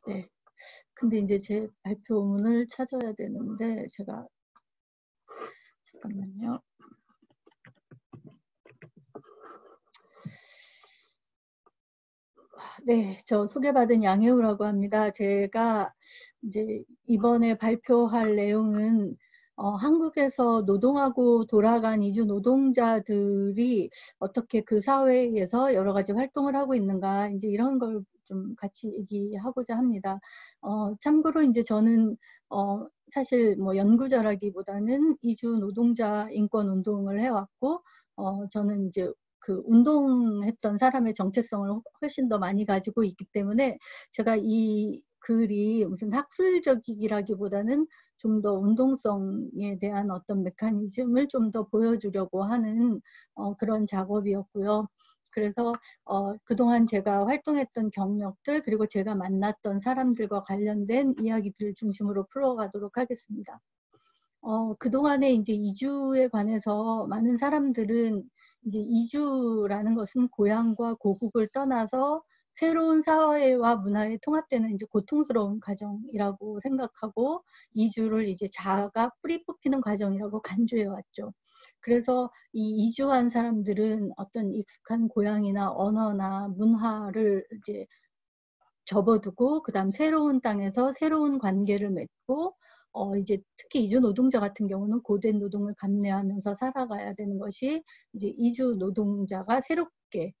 네. 근데 이제 제 발표문을 찾아야 되는데 제가 잠깐만요. 네, 저 소개받은 양혜우라고 합니다. 제가 이제 이번에 발표할 내용은 한국에서 노동하고 돌아간 이주 노동자들이 어떻게 그 사회에서 여러 가지 활동을 하고 있는가, 이제 이런 걸 좀 같이 얘기하고자 합니다. 참고로 이제 저는 사실 뭐 연구자라기보다는 이주 노동자 인권 운동을 해왔고, 저는 이제 그 운동했던 사람의 정체성을 훨씬 더 많이 가지고 있기 때문에 제가 이 글이 무슨 학술적이라기보다는 좀 더 운동성에 대한 어떤 메커니즘을 좀 더 보여주려고 하는 그런 작업이었고요. 그래서 그동안 제가 활동했던 경력들, 그리고 제가 만났던 사람들과 관련된 이야기들을 중심으로 풀어가도록 하겠습니다. 그동안에 이제 이주에 관해서 많은 사람들은 이제 이주라는 것은 고향과 고국을 떠나서 새로운 사회와 문화에 통합되는 이제 고통스러운 과정이라고 생각하고, 이주를 이제 자아가 뿌리 뽑히는 과정이라고 간주해 왔죠. 그래서 이 이주한 사람들은 어떤 익숙한 고향이나 언어나 문화를 이제 접어두고, 그다음 새로운 땅에서 새로운 관계를 맺고, 이제 특히 이주 노동자 같은 경우는 고된 노동을 감내하면서 살아가야 되는 것이 이제 이주 노동자가 새롭게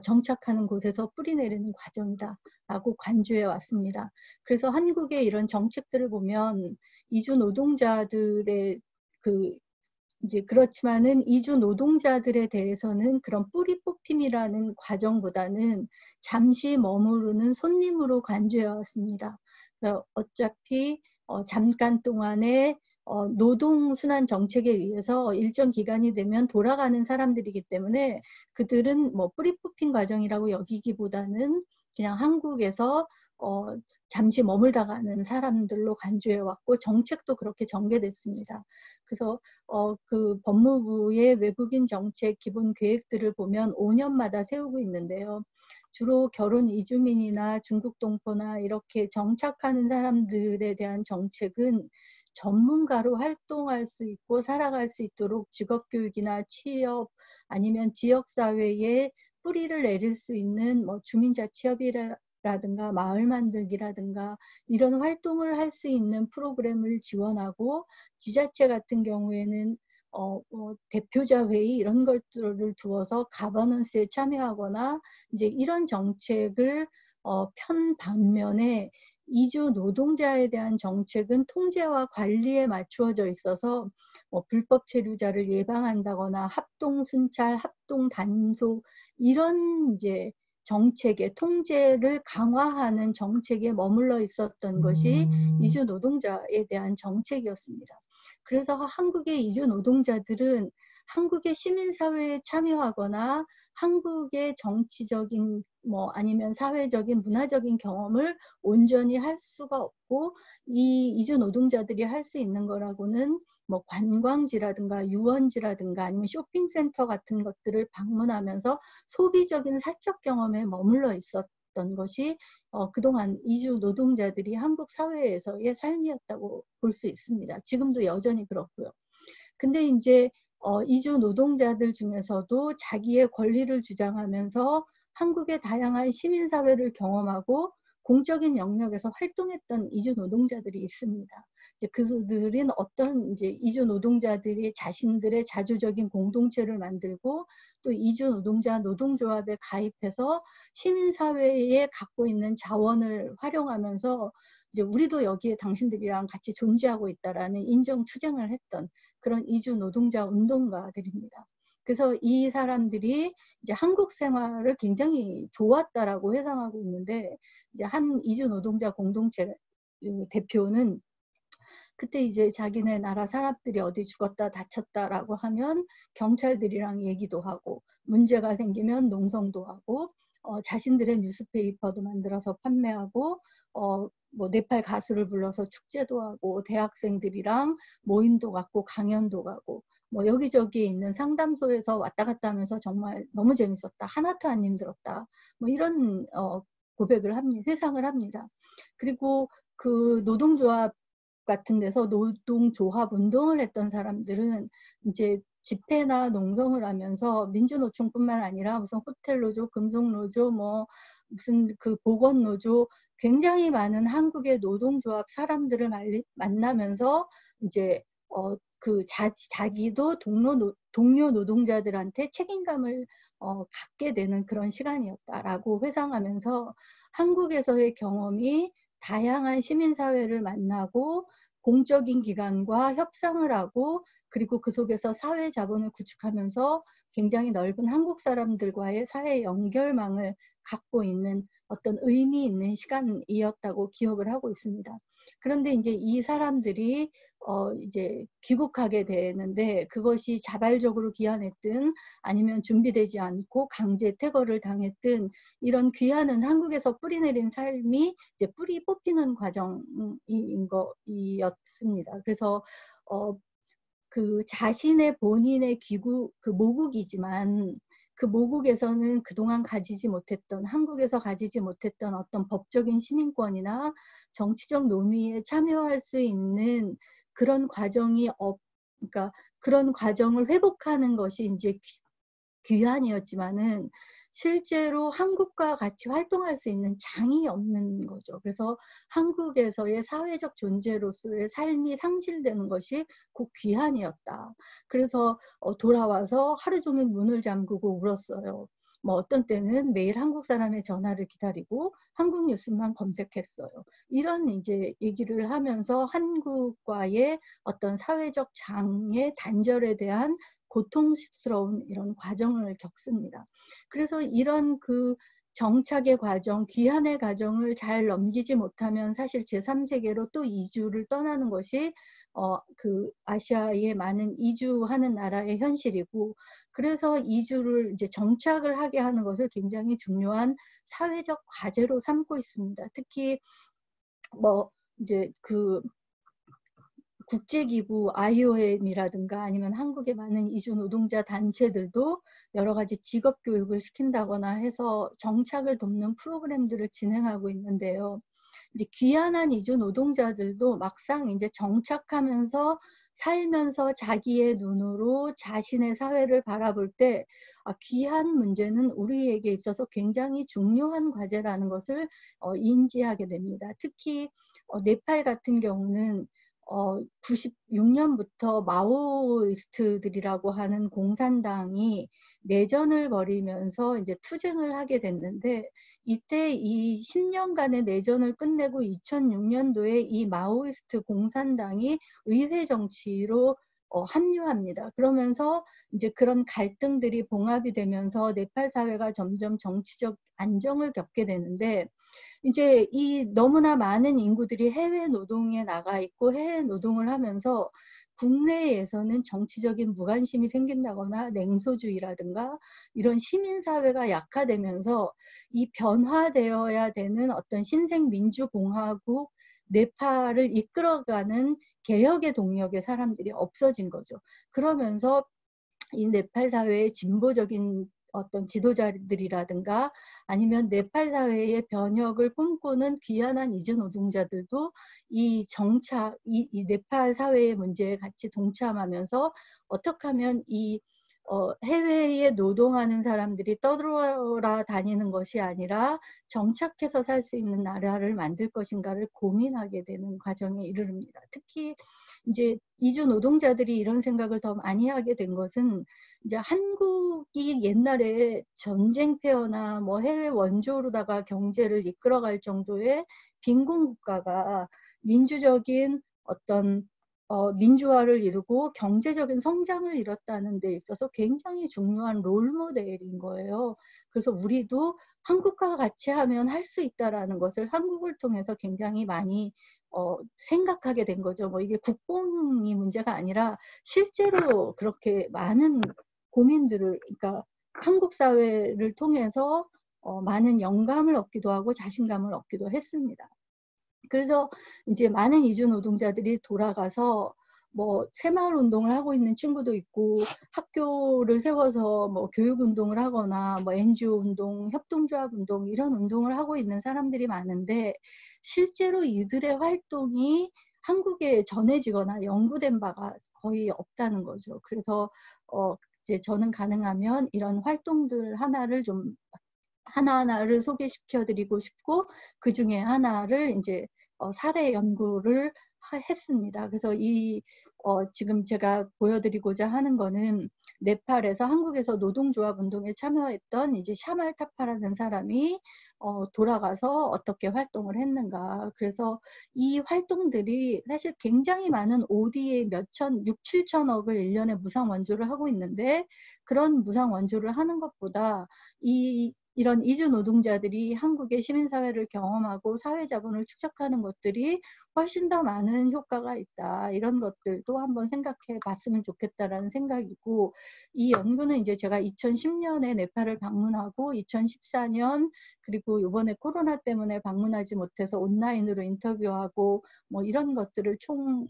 정착하는 곳에서 뿌리내리는 과정이다라고 간주해 왔습니다. 그래서 한국의 이런 정책들을 보면 이주 노동자들의 그 이제 그렇지만은 이주 노동자들에 대해서는 그런 뿌리 뽑힘이라는 과정보다는 잠시 머무르는 손님으로 간주해 왔습니다. 어차피 잠깐 동안에 노동순환 정책에 의해서 일정 기간이 되면 돌아가는 사람들이기 때문에 그들은 뭐 뿌리 뽑힌 과정이라고 여기기보다는 그냥 한국에서 잠시 머물다 가는 사람들로 간주해 왔고, 정책도 그렇게 전개됐습니다. 그래서 그 법무부의 외국인 정책 기본 계획들을 보면 5년마다 세우고 있는데요. 주로 결혼 이주민이나 중국 동포나 이렇게 정착하는 사람들에 대한 정책은 전문가로 활동할 수 있고 살아갈 수 있도록 직업교육이나 취업, 아니면 지역사회에 뿌리를 내릴 수 있는 뭐 주민자치협이라든가 마을 만들기라든가 이런 활동을 할 수 있는 프로그램을 지원하고, 지자체 같은 경우에는 대표자 회의 이런 것들을 두어서 가버넌스에 참여하거나 이제 이런 정책을 편 반면에 이주 노동자에 대한 정책은 통제와 관리에 맞추어져 있어서 불법 체류자를 예방한다거나 합동 순찰, 합동 단속 이런 이제 정책의 통제를 강화하는 정책에 머물러 있었던 것이 이주 노동자에 대한 정책이었습니다. 그래서 한국의 이주 노동자들은 한국의 시민사회에 참여하거나 한국의 정치적인 뭐 아니면 사회적인 문화적인 경험을 온전히 할 수가 없고, 이 이주 노동자들이 할 수 있는 거라고는 뭐 관광지라든가 유원지라든가 아니면 쇼핑센터 같은 것들을 방문하면서 소비적인 사적 경험에 머물러 있었던 것이 그동안 이주 노동자들이 한국 사회에서의 삶이었다고 볼 수 있습니다. 지금도 여전히 그렇고요. 근데 이제 이주 노동자들 중에서도 자기의 권리를 주장하면서 한국의 다양한 시민사회를 경험하고 공적인 영역에서 활동했던 이주 노동자들이 있습니다. 이제 그들은 어떤 이제 이주 노동자들이 자신들의 자주적인 공동체를 만들고, 또 이주 노동자 노동조합에 가입해서 시민사회에 갖고 있는 자원을 활용하면서 이제 우리도 여기에 당신들이랑 같이 존재하고 있다라는 인정 투쟁을 했던 그런 이주 노동자 운동가들입니다. 그래서 이 사람들이 이제 한국 생활을 굉장히 좋았다라고 회상하고 있는데, 이제 한 이주 노동자 공동체 대표는 그때 이제 자기네 나라 사람들이 어디 죽었다 다쳤다라고 하면 경찰들이랑 얘기도 하고, 문제가 생기면 농성도 하고, 자신들의 뉴스페이퍼도 만들어서 판매하고, 뭐 네팔 가수를 불러서 축제도 하고, 대학생들이랑 모임도 갖고 강연도 가고, 뭐 여기저기 있는 상담소에서 왔다 갔다 하면서 정말 너무 재밌었다, 하나도 안 힘들었다, 뭐 이런 고백을 합니다. 회상을 합니다. 그리고 그 노동조합 같은 데서 노동조합 운동을 했던 사람들은 이제 집회나 농성을 하면서 민주노총뿐만 아니라 무슨 호텔노조, 금속노조, 뭐 무슨 그 보건노조, 굉장히 많은 한국의 노동조합 사람들을 만나면서 이제 자기도 동료 노동자들한테 책임감을 갖게 되는 그런 시간이었다라고 회상하면서 한국에서의 경험이 다양한 시민사회를 만나고 공적인 기관과 협상을 하고 그리고 그 속에서 사회 자본을 구축하면서 굉장히 넓은 한국 사람들과의 사회 연결망을 갖고 있는 어떤 의미 있는 시간이었다고 기억을 하고 있습니다. 그런데 이제 이 사람들이 이제 귀국하게 되는데 그것이 자발적으로 귀환했든 아니면 준비되지 않고 강제 퇴거를 당했든 이런 귀환은 한국에서 뿌리내린 삶이 이제 뿌리 뽑히는 과정인 거였습니다. 그래서 그 자신의 본인의 그 모국이지만 그 모국에서는 그동안 가지지 못했던 한국에서 가지지 못했던 어떤 법적인 시민권이나 정치적 논의에 참여할 수 있는 그런 과정이 그러니까 그런 과정을 회복하는 것이 이제 귀환이었지만은 실제로 한국과 같이 활동할 수 있는 장이 없는 거죠. 그래서 한국에서의 사회적 존재로서의 삶이 상실되는 것이 곧 귀환이었다. 그래서 돌아와서 하루 종일 문을 잠그고 울었어요. 뭐 어떤 때는 매일 한국 사람의 전화를 기다리고 한국 뉴스만 검색했어요. 이런 이제 얘기를 하면서 한국과의 어떤 사회적 장의 단절에 대한 고통스러운 이런 과정을 겪습니다. 그래서 이런 그 정착의 과정, 귀환의 과정을 잘 넘기지 못하면 사실 제3세계로 또 이주를 떠나는 것이 그 아시아의 많은 이주하는 나라의 현실이고 그래서 이주를 이제 정착을 하게 하는 것을 굉장히 중요한 사회적 과제로 삼고 있습니다. 특히 뭐 이제 그 국제기구 IOM이라든가 아니면 한국의 많은 이주 노동자 단체들도 여러 가지 직업 교육을 시킨다거나 해서 정착을 돕는 프로그램들을 진행하고 있는데요. 이제 귀환한 이주 노동자들도 막상 이제 정착하면서 살면서 자기의 눈으로 자신의 사회를 바라볼 때 귀환 문제는 우리에게 있어서 굉장히 중요한 과제라는 것을 인지하게 됩니다. 특히 네팔 같은 경우는 96년부터 마오이스트들이라고 하는 공산당이 내전을 벌이면서 이제 투쟁을 하게 됐는데 이때 이 10년간의 내전을 끝내고 2006년도에 이 마오이스트 공산당이 의회 정치로 합류합니다. 그러면서 이제 그런 갈등들이 봉합이 되면서 네팔 사회가 점점 정치적 안정을 겪게 되는데 이제 이 너무나 많은 인구들이 해외 노동에 나가 있고 해외 노동을 하면서 국내에서는 정치적인 무관심이 생긴다거나 냉소주의라든가 이런 시민사회가 약화되면서 이 변화되어야 되는 어떤 신생민주공화국 네팔을 이끌어가는 개혁의 동력의 사람들이 없어진 거죠. 그러면서 이 네팔 사회의 진보적인 어떤 지도자들이라든가 아니면 네팔 사회의 변혁을 꿈꾸는 귀환한 이주 노동자들도 이 네팔 사회의 문제에 같이 동참하면서 어떻게 하면 이 해외에 노동하는 사람들이 떠돌아다니는 것이 아니라 정착해서 살 수 있는 나라를 만들 것인가를 고민하게 되는 과정에 이르릅니다. 특히 이제 이주 노동자들이 이런 생각을 더 많이 하게 된 것은 이제 한국이 옛날에 전쟁 폐허나 뭐 해외 원조로다가 경제를 이끌어갈 정도의 빈곤 국가가 민주적인 어떤 민주화를 이루고 경제적인 성장을 이뤘다는 데 있어서 굉장히 중요한 롤모델인 거예요. 그래서 우리도 한국과 같이 하면 할 수 있다라는 것을 한국을 통해서 굉장히 많이 생각하게 된 거죠. 뭐 이게 국뽕이 문제가 아니라 실제로 그렇게 많은 고민들을, 그러니까 한국 사회를 통해서 많은 영감을 얻기도 하고 자신감을 얻기도 했습니다. 그래서 이제 많은 이주 노동자들이 돌아가서 뭐 새마을 운동을 하고 있는 친구도 있고 학교를 세워서 뭐 교육 운동을 하거나 뭐 NGO 운동, 협동조합 운동 이런 운동을 하고 있는 사람들이 많은데 실제로 이들의 활동이 한국에 전해지거나 연구된 바가 거의 없다는 거죠. 그래서 이제 저는 가능하면 이런 활동들 하나하나를 소개시켜 드리고 싶고 그 중에 하나를 이제 사례 연구를 했습니다. 그래서 지금 제가 보여드리고자 하는 거는 네팔에서 한국에서 노동조합 운동에 참여했던 이제 샤말 타파라는 사람이 돌아가서 어떻게 활동을 했는가. 그래서 이 활동들이 사실 굉장히 많은 ODA 6, 7천억을 1년에 무상 원조를 하고 있는데 그런 무상 원조를 하는 것보다 이런 이주 노동자들이 한국의 시민사회를 경험하고 사회자본을 축적하는 것들이 훨씬 더 많은 효과가 있다. 이런 것들도 한번 생각해 봤으면 좋겠다라는 생각이고, 이 연구는 이제 제가 2010년에 네팔을 방문하고 2014년 그리고 이번에 코로나 때문에 방문하지 못해서 온라인으로 인터뷰하고 뭐 이런 것들을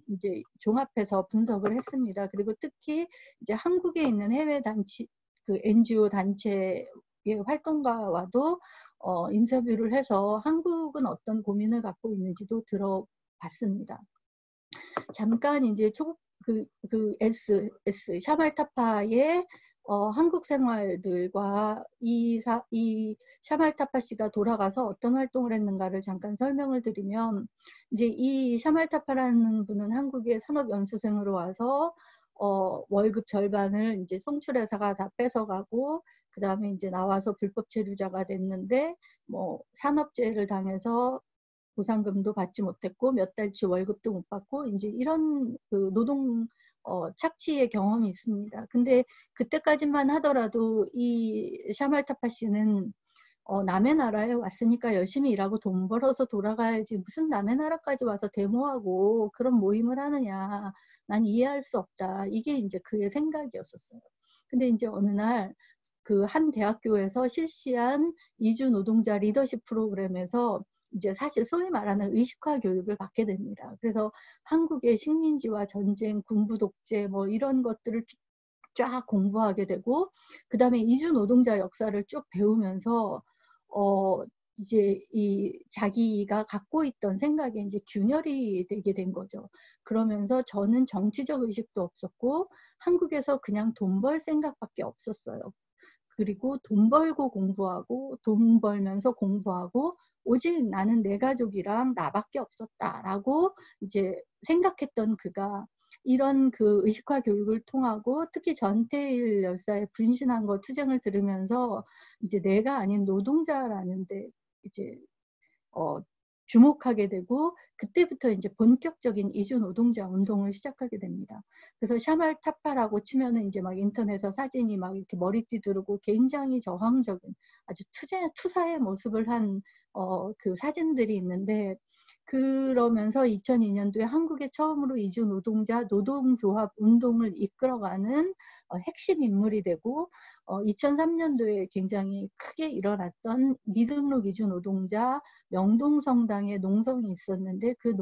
이제 종합해서 분석을 했습니다. 그리고 특히 이제 한국에 있는 해외 단체, 그 NGO 단체 활동가와도 인터뷰를 해서 한국은 어떤 고민을 갖고 있는지도 들어봤습니다. 잠깐 이제 샤말타파의 한국 생활들과 이 샤말타파 씨가 돌아가서 어떤 활동을 했는가를 잠깐 설명을 드리면, 이제 이 샤말타파라는 분은 한국에 산업연수생으로 와서 월급 절반을 이제 송출회사가 다 뺏어가고, 그 다음에 이제 나와서 불법 체류자가 됐는데, 뭐 산업재해를 당해서 보상금도 받지 못했고 몇 달치 월급도 못 받고 이제 이런 그 노동 착취의 경험이 있습니다. 근데 그때까지만 하더라도 이 샤말타파 씨는 남의 나라에 왔으니까 열심히 일하고 돈 벌어서 돌아가야지 무슨 남의 나라까지 와서 데모하고 그런 모임을 하느냐. 난 이해할 수 없다. 이게 이제 그의 생각이었었어요. 근데 이제 어느 날 그 한 대학교에서 실시한 이주 노동자 리더십 프로그램에서 이제 사실 소위 말하는 의식화 교육을 받게 됩니다. 그래서 한국의 식민지와 전쟁, 군부 독재 뭐 이런 것들을 쫙 공부하게 되고, 그 다음에 이주 노동자 역사를 쭉 배우면서 이제 자기가 갖고 있던 생각에 이제 균열이 되게 된 거죠. 그러면서 저는 정치적 의식도 없었고 한국에서 그냥 돈 벌 생각밖에 없었어요. 그리고 돈 벌고 공부하고 돈 벌면서 공부하고 오직 나는 내 가족이랑 나밖에 없었다라고 이제 생각했던 그가 이런 그 의식화 교육을 통하고 특히 전태일 열사의 분신한 거 투쟁을 들으면서 이제 내가 아닌 노동자라는데 이제 주목하게 되고 그때부터 이제 본격적인 이주 노동자 운동을 시작하게 됩니다. 그래서 샤말 타파라고 치면은 이제 막 인터넷에 사진이 막 이렇게 머리띠 두르고 굉장히 저항적인 아주 투사의 모습을 한 그 사진들이 있는데, 그러면서 2002년도에 한국에 처음으로 이주 노동자 노동조합 운동을 이끌어가는 핵심 인물이 되고 2003년도에 굉장히 크게 일어났던 미등록 이주 노동자 명동성당의 농성이 있었는데 그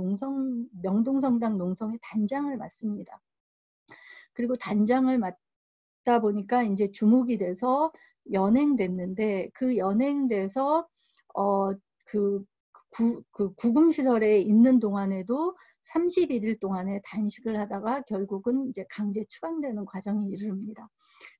명동성당 농성의 단장을 맡습니다. 그리고 단장을 맡다 보니까 이제 주목이 돼서 연행됐는데 그 연행돼서 구금시설에 있는 동안에도 31일 동안에 단식을 하다가 결국은 이제 강제 추방되는 과정에 이릅니다.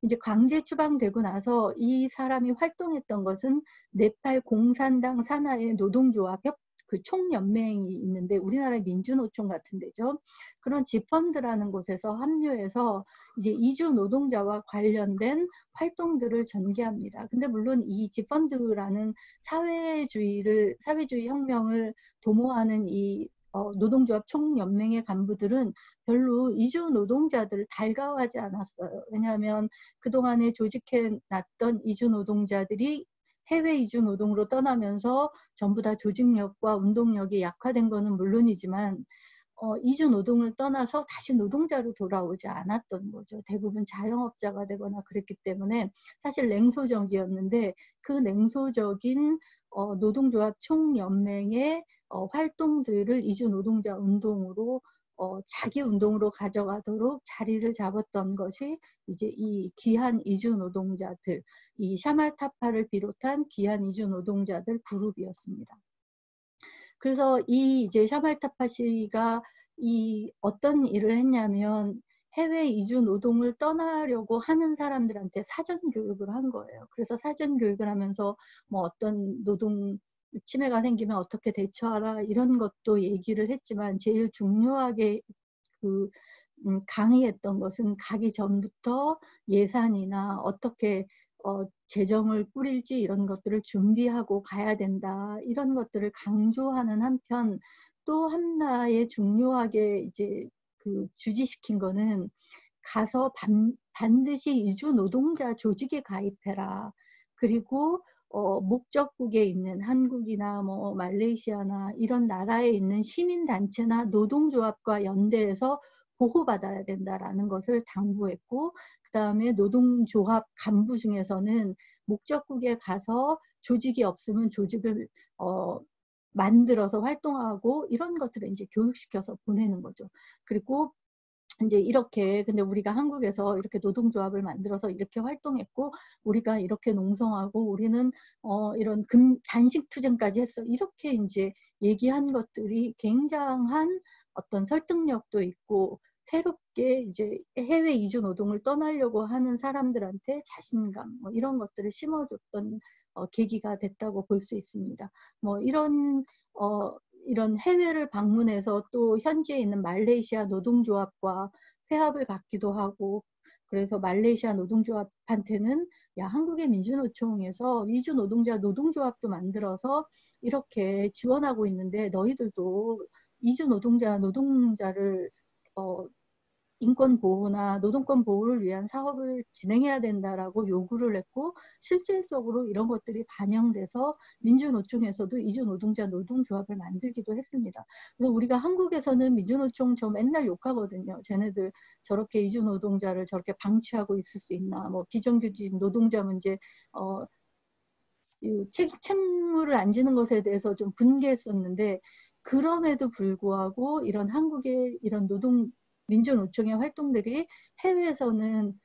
이제 강제 추방되고 나서 이 사람이 활동했던 것은 네팔 공산당 산하의 노동조합 그 총연맹이 있는데 우리나라의 민주노총 같은 데죠. 그런 지펀드라는 곳에서 합류해서 이제 이주 노동자와 관련된 활동들을 전개합니다. 근데 물론 이 지펀드라는 사회주의 혁명을 도모하는 이 노동조합 총연맹의 간부들은 별로 이주 노동자들을 달가워하지 않았어요. 왜냐하면 그동안에 조직해놨던 이주 노동자들이 해외 이주 노동으로 떠나면서 전부 다 조직력과 운동력이 약화된 것은 물론이지만 이주 노동을 떠나서 다시 노동자로 돌아오지 않았던 거죠. 대부분 자영업자가 되거나 그랬기 때문에 사실 냉소적이었는데 그 냉소적인 노동조합 총연맹의 활동들을 이주 노동자 운동으로 자기 운동으로 가져가도록 자리를 잡았던 것이 이제 이 귀한 이주 노동자들, 이 샤말타파를 비롯한 귀한 이주 노동자들 그룹이었습니다. 그래서 이 이제 샤말타파 씨가 이 어떤 일을 했냐면 해외 이주 노동을 떠나려고 하는 사람들한테 사전 교육을 한 거예요. 그래서 사전 교육을 하면서 뭐 어떤 노동 침해가 생기면 어떻게 대처하라 이런 것도 얘기를 했지만 제일 중요하게 그 강의했던 것은 가기 전부터 예산이나 어떻게 재정을 꾸릴지 이런 것들을 준비하고 가야 된다. 이런 것들을 강조하는 한편 또 하나의 중요하게 이제 그 주지시킨 거는 가서 반드시 이주 노동자 조직에 가입해라. 그리고 목적국에 있는 한국이나 뭐 말레이시아나 이런 나라에 있는 시민단체나 노동조합과 연대해서 보호받아야 된다라는 것을 당부했고 그 다음에 노동조합 간부 중에서는 목적국에 가서 조직이 없으면 조직을 만들어서 활동하고 이런 것들을 이제 교육시켜서 보내는 거죠. 그리고 이제 이렇게 근데 우리가 한국에서 이렇게 노동조합을 만들어서 이렇게 활동했고 우리가 이렇게 농성하고 우리는 이런 단식 투쟁까지 했어 이렇게 이제 얘기한 것들이 굉장한 어떤 설득력도 있고 새롭게 이제 해외 이주 노동을 떠나려고 하는 사람들한테 자신감 뭐 이런 것들을 심어줬던 계기가 됐다고 볼 수 있습니다. 뭐 이런 해외를 방문해서 또 현지에 있는 말레이시아 노동조합과 회합을 갖기도 하고 그래서 말레이시아 노동조합한테는 야 한국의 민주노총에서 이주 노동자 노동조합도 만들어서 이렇게 지원하고 있는데 너희들도 이주 노동자를 인권 보호나 노동권 보호를 위한 사업을 진행해야 된다라고 요구를 했고 실질적으로 이런 것들이 반영돼서 민주노총에서도 이주 노동자 노동조합을 만들기도 했습니다. 그래서 우리가 한국에서는 민주노총 저 맨날 욕하거든요. 쟤네들 저렇게 이주 노동자를 저렇게 방치하고 있을 수 있나 뭐 비정규직 노동자 문제 책무를 안 지는 것에 대해서 좀 분개했었는데 그럼에도 불구하고 이런 한국의 이런 민주노총의 활동들이 해외에서는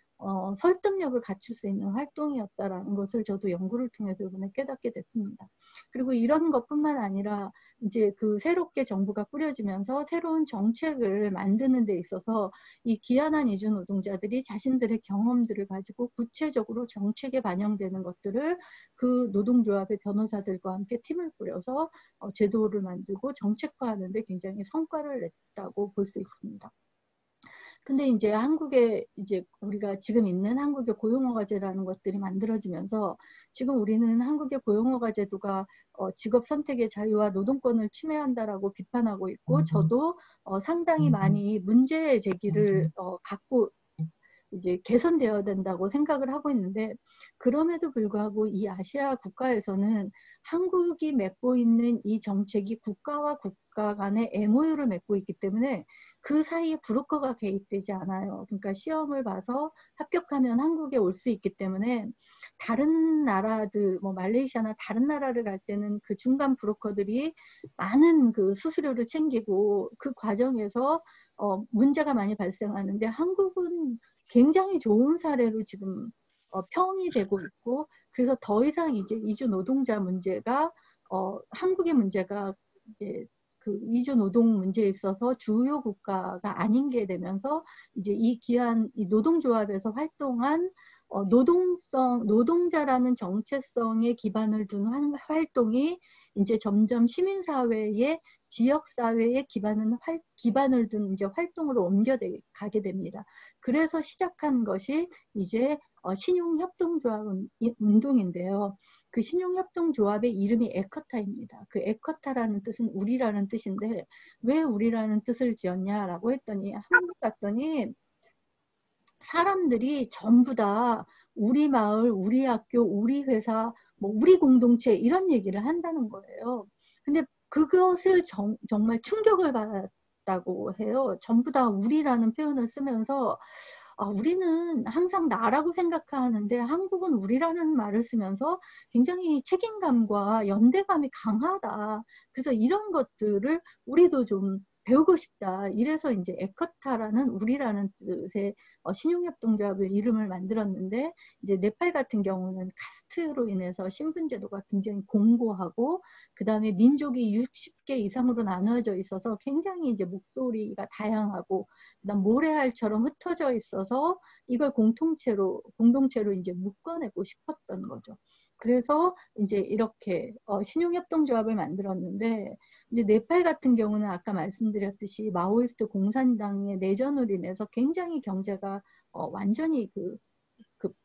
설득력을 갖출 수 있는 활동이었다라는 것을 저도 연구를 통해서 이번에 깨닫게 됐습니다. 그리고 이런 것뿐만 아니라 이제 그 새롭게 정부가 꾸려지면서 새로운 정책을 만드는 데 있어서 이 기한한 이주 노동자들이 자신들의 경험들을 가지고 구체적으로 정책에 반영되는 것들을 그 노동조합의 변호사들과 함께 팀을 꾸려서 제도를 만들고 정책화하는 데 굉장히 성과를 냈다고 볼 수 있습니다. 근데 이제 한국에 이제 우리가 지금 있는 한국의 고용허가제라는 것들이 만들어지면서 지금 우리는 한국의 고용허가 제도가 직업 선택의 자유와 노동권을 침해한다라고 비판하고 있고 저도 상당히 많이 문제 제기를 갖고 이제 개선되어야 된다고 생각을 하고 있는데 그럼에도 불구하고 이 아시아 국가에서는 한국이 맺고 있는 이 정책이 국가와 국가 간의 MOU를 맺고 있기 때문에 그 사이에 브로커가 개입되지 않아요. 그러니까 시험을 봐서 합격하면 한국에 올 수 있기 때문에 다른 나라들, 뭐 말레이시아나 다른 나라를 갈 때는 그 중간 브로커들이 많은 그 수수료를 챙기고 그 과정에서 문제가 많이 발생하는데 한국은 굉장히 좋은 사례로 지금 평이 되고 있고 그래서 더 이상 이제 이주 노동자 문제가 한국의 문제가 이제 그 이주 노동 문제에 있어서 주요 국가가 아닌 게 되면서 이제 이 노동조합에서 활동한 노동자라는 정체성에 기반을 둔 활동이 이제 점점 시민사회의 지역사회에 기반을 둔 이제 활동으로 옮겨가게 됩니다. 그래서 시작한 것이 이제 신용협동조합 운동인데요. 그 신용협동조합의 이름이 에커타입니다. 그 에커타라는 뜻은 우리라는 뜻인데 왜 우리라는 뜻을 지었냐라고 했더니 한국 갔더니 사람들이 전부 다 우리 마을, 우리 학교, 우리 회사, 뭐 우리 공동체 이런 얘기를 한다는 거예요. 근데 그것을 정말 충격을 받았다고 해요. 전부 다 우리라는 표현을 쓰면서 우리는 항상 나라고 생각하는데 한국은 우리라는 말을 쓰면서 굉장히 책임감과 연대감이 강하다. 그래서 이런 것들을 우리도 좀 배우고 싶다. 이래서 이제 에커타라는 우리라는 뜻의 신용협동조합을 이름을 만들었는데, 이제 네팔 같은 경우는 카스트로 인해서 신분제도가 굉장히 공고하고, 그 다음에 민족이 60개 이상으로 나누어져 있어서 굉장히 이제 목소리가 다양하고, 그다음 모래알처럼 흩어져 있어서 이걸 공동체로 이제 묶어내고 싶었던 거죠. 그래서 이제 이렇게 신용협동조합을 만들었는데, 이제 네팔 같은 경우는 아까 말씀드렸듯이 마오이스트 공산당의 내전으로 인해서 굉장히 경제가 완전히 그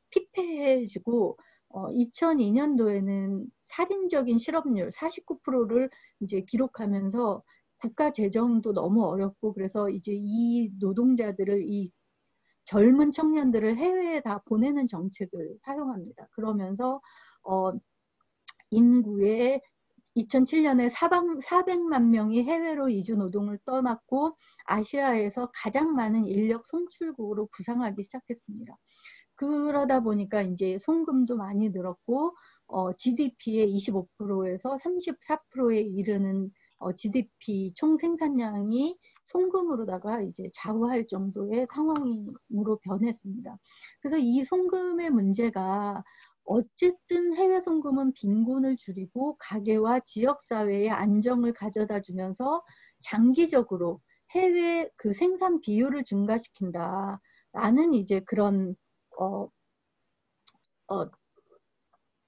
피폐해지고 2002년도에는 살인적인 실업률 49%를 이제 기록하면서 국가 재정도 너무 어렵고, 그래서 이제 이 노동자들을, 이 젊은 청년들을 해외에 다 보내는 정책을 사용합니다. 그러면서 인구의 2007년에 400만 명이 해외로 이주 노동을 떠났고, 아시아에서 가장 많은 인력 송출국으로 부상하기 시작했습니다. 그러다 보니까 이제 송금도 많이 늘었고, GDP의 25%에서 34%에 이르는 GDP 총 생산량이 송금으로다가 이제 좌우할 정도의 상황으로 변했습니다. 그래서 이 송금의 문제가, 어쨌든 해외 송금은 빈곤을 줄이고 가계와 지역사회의 안정을 가져다 주면서 장기적으로 해외 그 생산 비율을 증가시킨다라는 이제 그런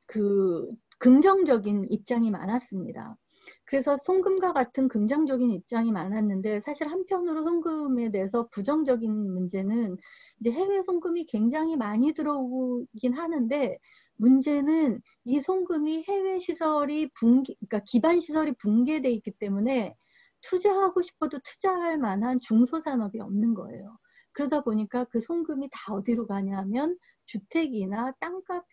그 긍정적인 입장이 많았습니다. 그래서 송금과 같은 긍정적인 입장이 많았는데, 사실 한편으로 송금에 대해서 부정적인 문제는, 이제 해외 송금이 굉장히 많이 들어오긴 하는데, 문제는 이 송금이 해외 시설이 그러니까 기반 시설이 붕괴돼 있기 때문에 투자하고 싶어도 투자할 만한 중소산업이 없는 거예요. 그러다 보니까 그 송금이 다 어디로 가냐면 주택이나 땅값에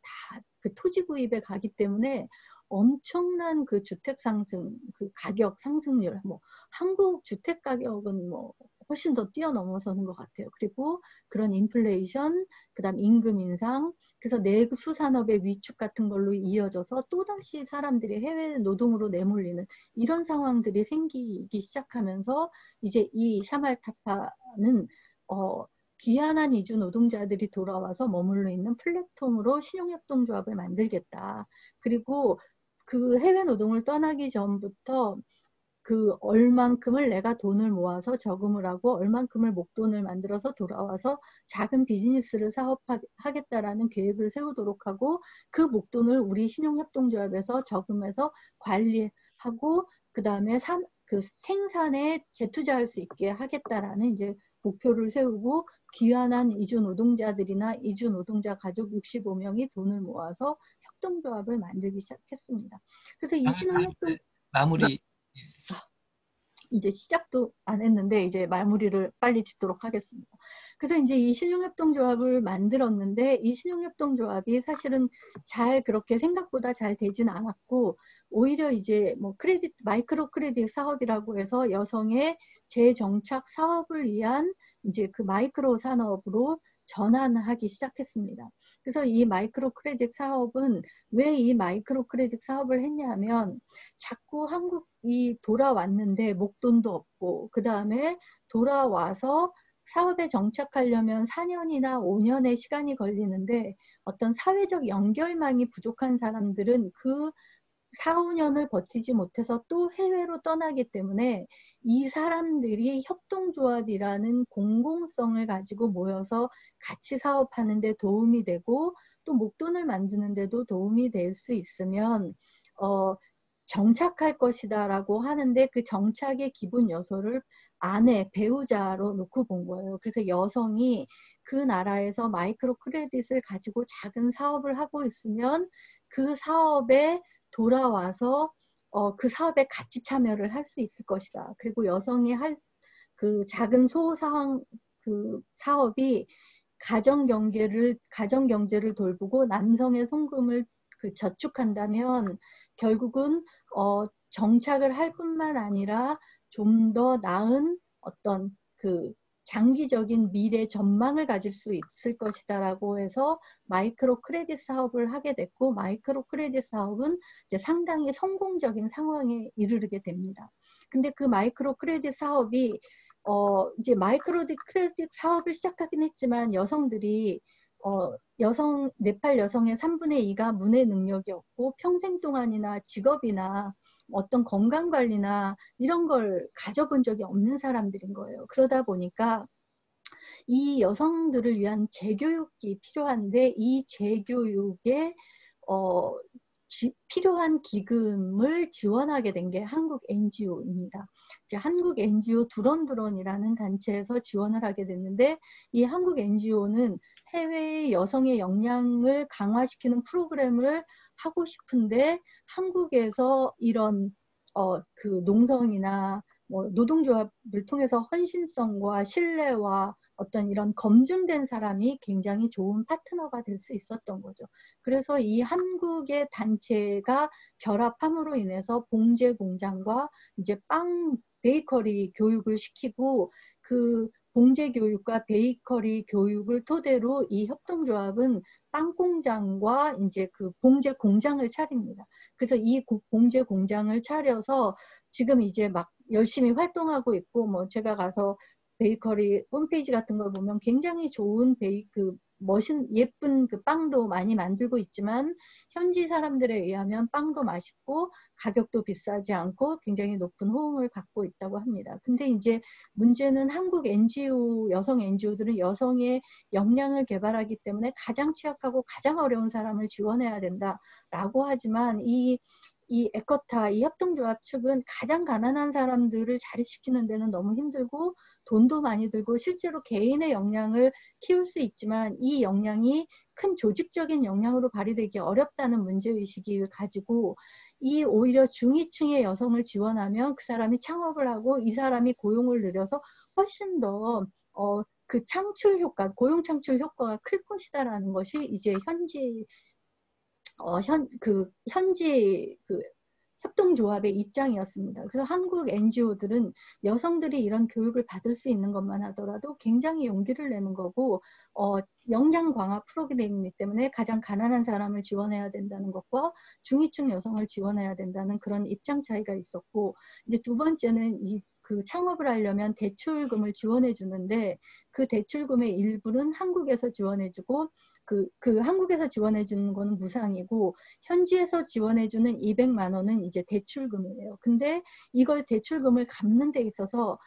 다 그 토지 구입에 가기 때문에 엄청난 그 주택 상승, 그 가격 상승률, 뭐 한국 주택 가격은 뭐 훨씬 더 뛰어넘어서는 것 같아요. 그리고 그런 인플레이션, 그다음 임금 인상, 그래서 내수 산업의 위축 같은 걸로 이어져서 또다시 사람들이 해외 노동으로 내몰리는 이런 상황들이 생기기 시작하면서, 이제 이 샤말타파는 귀환한 이주 노동자들이 돌아와서 머물러 있는 플랫폼으로 신용협동조합을 만들겠다. 그리고 그 해외 노동을 떠나기 전부터 그 얼만큼을 내가 돈을 모아서 저금을 하고 얼만큼을 목돈을 만들어서 돌아와서 작은 비즈니스를 사업하겠다라는 계획을 세우도록 하고, 그 목돈을 우리 신용협동조합에서 저금해서 관리하고, 그 다음에 그 생산에 재투자할 수 있게 하겠다라는 이제 목표를 세우고, 귀환한 이주 노동자들이나 이주 노동자 가족 65명이 돈을 모아서 협동조합을 만들기 시작했습니다. 그래서 이 신혼협동 마무리. 이제 시작도 안 했는데 이제 마무리를 빨리 짓도록 하겠습니다. 그래서 이제 이 신용협동조합을 만들었는데, 이 신용협동조합이 사실은 그렇게 생각보다 잘 되진 않았고, 오히려 이제 뭐 마이크로 크레딧 사업이라고 해서 여성의 재정착 사업을 위한 이제 그 마이크로 산업으로 전환하기 시작했습니다. 그래서 이 마이크로 크레딧 사업은, 왜 이 마이크로 크레딧 사업을 했냐면, 자꾸 한국이 돌아왔는데 목돈도 없고, 그 다음에 돌아와서 사업에 정착하려면 4년이나 5년의 시간이 걸리는데, 어떤 사회적 연결망이 부족한 사람들은 그 4, 5년을 버티지 못해서 또 해외로 떠나기 때문에, 이 사람들이 협동조합이라는 공공성을 가지고 모여서 같이 사업하는 데 도움이 되고, 또 목돈을 만드는 데도 도움이 될 수 있으면 정착할 것이다라고 하는데, 그 정착의 기본 요소를 아내, 배우자로 놓고 본 거예요. 그래서 여성이 그 나라에서 마이크로 크레딧을 가지고 작은 사업을 하고 있으면 그 사업에 돌아와서 그 사업에 같이 참여를 할 수 있을 것이다. 그리고 여성이 할 그 작은 소상 그 사업이 가정 경제를 돌보고 남성의 송금을 저축한다면, 결국은 정착을 할 뿐만 아니라 좀 더 나은 어떤 그 장기적인 미래 전망을 가질 수 있을 것이다라고 해서 마이크로 크레딧 사업을 하게 됐고, 마이크로 크레딧 사업은 이제 상당히 성공적인 상황에 이르게 됩니다. 근데 그 마이크로 크레딧 사업이 이제 마이크로 크레딧 사업을 시작하긴 했지만 여성들이 네팔 여성의 3분의 2가 문해 능력이 없고 평생 동안이나 직업이나 어떤 건강관리나 이런 걸 가져본 적이 없는 사람들인 거예요. 그러다 보니까 이 여성들을 위한 재교육이 필요한데 이 재교육에 필요한 기금을 지원하게 된 게 한국 NGO입니다. 이제 한국 NGO 두런두런이라는 단체에서 지원을 하게 됐는데 이 한국 NGO는 해외 여성의 역량을 강화시키는 프로그램을 하고 싶은데 한국에서 이런 그 농성이나 뭐 노동조합을 통해서 헌신성과 신뢰와 어떤 이런 검증된 사람이 굉장히 좋은 파트너가 될 수 있었던 거죠. 그래서 이 한국의 단체가 결합함으로 인해서 봉제 공장과 이제 베이커리 교육을 시키고 그 봉제 교육과 베이커리 교육을 토대로 이 협동조합은 빵 공장과 이제 그 봉제 공장을 차립니다. 그래서 이 봉제 공장을 차려서 지금 이제 막 열심히 활동하고 있고, 뭐 제가 가서 베이커리 홈페이지 같은 걸 보면 굉장히 좋은 예쁜 그 빵도 많이 만들고 있지만 현지 사람들에 의하면 빵도 맛있고 가격도 비싸지 않고 굉장히 높은 호응을 갖고 있다고 합니다. 근데 이제 문제는 한국 NGO, 여성 NGO들은 여성의 역량을 개발하기 때문에 가장 취약하고 가장 어려운 사람을 지원해야 된다라고 하지만 이 에커타, 이 협동조합 측은 가장 가난한 사람들을 자립시키는 데는 너무 힘들고 돈도 많이 들고 실제로 개인의 역량을 키울 수 있지만 이 역량이 큰 조직적인 역량으로 발휘되기 어렵다는 문제의식을 가지고 이 오히려 중위층의 여성을 지원하면 그 사람이 창업을 하고 이 사람이 고용을 늘려서 훨씬 더 그 창출 효과, 고용 창출 효과가 클 것이다라는 것이 이제 현지 협동조합의 입장이었습니다. 그래서 한국 NGO들은 여성들이 이런 교육을 받을 수 있는 것만 하더라도 굉장히 용기를 내는 거고 역량 강화 프로그램이기 때문에 가장 가난한 사람을 지원해야 된다는 것과 중위층 여성을 지원해야 된다는 그런 입장 차이가 있었고 이제 두 번째는 그 창업을 하려면 대출금을 지원해 주는데 그 대출금의 일부는 한국에서 지원해주고 그 한국에서 지원해 주는 거는 무상이고 현지에서 지원해 주는 200만 원은 이제 대출금이에요. 근데 이걸 대출금을 갚는 데 있어서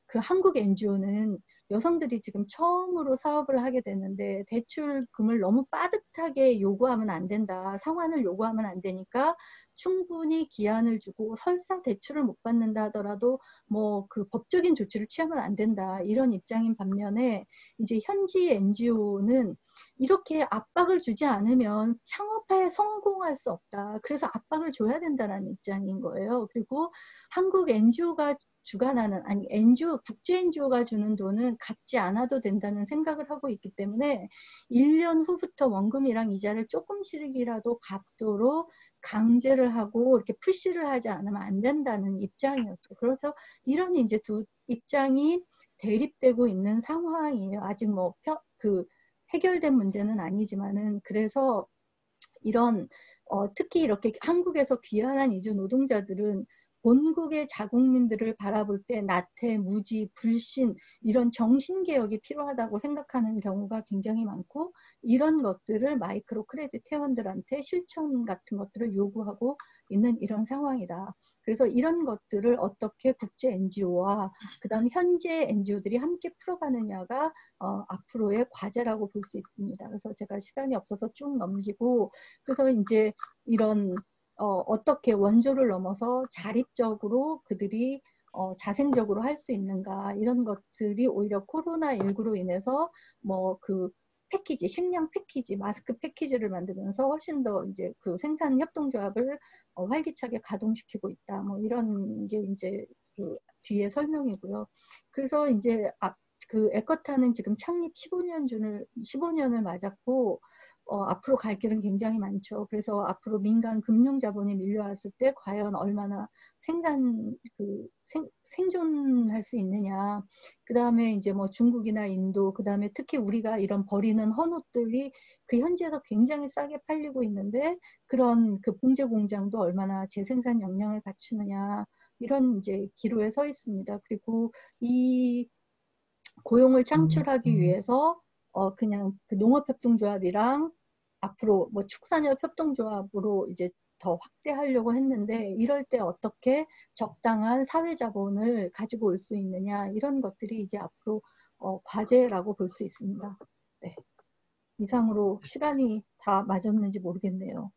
그 한국 NGO는 여성들이 지금 처음으로 사업을 하게 되는데 대출금을 너무 빠듯하게 요구하면 안 된다. 상환을 요구하면 안 되니까 충분히 기한을 주고 설사 대출을 못 받는다 하더라도 뭐 그 법적인 조치를 취하면 안 된다. 이런 입장인 반면에 이제 현지 NGO는 이렇게 압박을 주지 않으면 창업에 성공할 수 없다. 그래서 압박을 줘야 된다는 입장인 거예요. 그리고 한국 NGO가 주관하는, 아니 NGO, 국제 NGO가 주는 돈은 갚지 않아도 된다는 생각을 하고 있기 때문에 1년 후부터 원금이랑 이자를 조금씩이라도 갚도록 강제를 하고 이렇게 푸시를 하지 않으면 안 된다는 입장이었죠. 그래서 이런 이제 두 입장이 대립되고 있는 상황이에요. 아직 해결된 문제는 아니지만은 그래서 이런 특히 이렇게 한국에서 귀환한 이주 노동자들은 본국의 자국민들을 바라볼 때 나태, 무지, 불신 이런 정신개혁이 필요하다고 생각하는 경우가 굉장히 많고 이런 것들을 마이크로 크레딧 회원들한테 실천 같은 것들을 요구하고 있는 이런 상황이다. 그래서 이런 것들을 어떻게 국제 NGO와 그다음 현재 NGO들이 함께 풀어가느냐가 앞으로의 과제라고 볼 수 있습니다. 그래서 제가 시간이 없어서 쭉 넘기고 그래서 이제 이런 어떻게 원조를 넘어서 자립적으로 그들이 자생적으로 할 수 있는가 이런 것들이 오히려 코로나19로 인해서 뭐 그 패키지, 식량 패키지, 마스크 패키지를 만들면서 훨씬 더 이제 그 생산 협동조합을 활기차게 가동시키고 있다. 뭐 이런 게 이제 그 뒤에 설명이고요. 그래서 이제 그 에커타는 지금 창립 15년을 맞았고 앞으로 갈 길은 굉장히 많죠. 그래서 앞으로 민간 금융 자본이 밀려왔을 때 과연 얼마나 생존할 수 있느냐. 그 다음에 이제 뭐 중국이나 인도, 그 다음에 특히 우리가 이런 버리는 헌옷들이 그 현지에서 굉장히 싸게 팔리고 있는데 그런 그 봉제 공장도 얼마나 재생산 역량을 갖추느냐. 이런 이제 기로에 서 있습니다. 그리고 이 고용을 창출하기 위해서 그냥 그 농업협동조합이랑 앞으로 뭐 축산협협동조합으로 이제 더 확대하려고 했는데 이럴 때 어떻게 적당한 사회자본을 가지고 올 수 있느냐 이런 것들이 이제 앞으로 과제라고 볼 수 있습니다. 네. 이상으로 시간이 다 맞았는지 모르겠네요.